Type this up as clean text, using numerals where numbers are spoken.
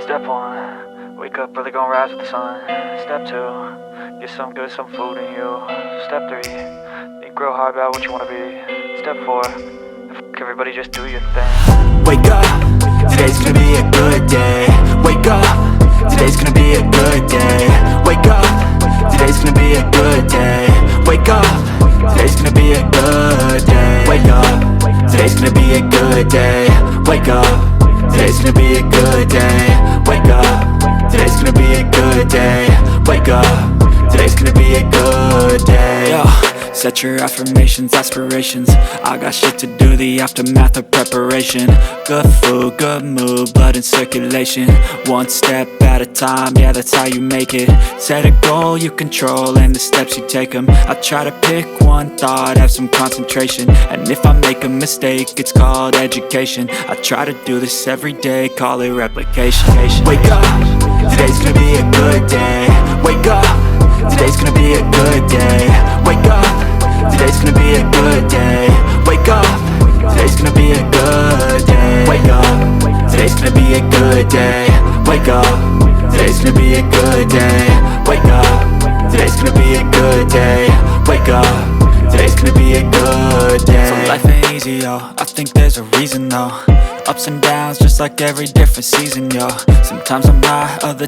Step 1, wake up early, gonna rise with the sun. Step 2, get some good, some food in you. Step 3, think real hard about what you wanna be. Step 4, fuck everybody, just do your thing. Wake up, today's gonna be a good day. Wake up, today's gonna be a good day. Wake up, today's gonna be a good day. Wake up, today's gonna be a good day. Wake up, today's gonna be a good day. Wake up, today's gonna be a good day. Wake up, today's gonna be a good day. Wake up, today's gonna be a good day. Yo, set your affirmations, aspirations. I got shit to do, the aftermath of preparation. Good food, good mood, blood in circulation. One step at a time, yeah, that's how you make it. Set a goal you control and the steps you take them. I try to pick one thought, have some concentration. And if I make a mistake, it's called education. I try to do this every day, call it replication. Wake up, today's gonna be a good day. Wake up, today's gonna be a good day. Wake up, today's gonna be a good day. Wake up, today's gonna be a good day. Wake up, today's gonna be a good day. Wake up, today's gonna be a good day. Wake up, today's gonna be a good day. Wake up, today's gonna be a good day. So life ain't easy, yo, I think there's a reason though. Ups and downs, just like every different season, yo. Sometimes I'm high, other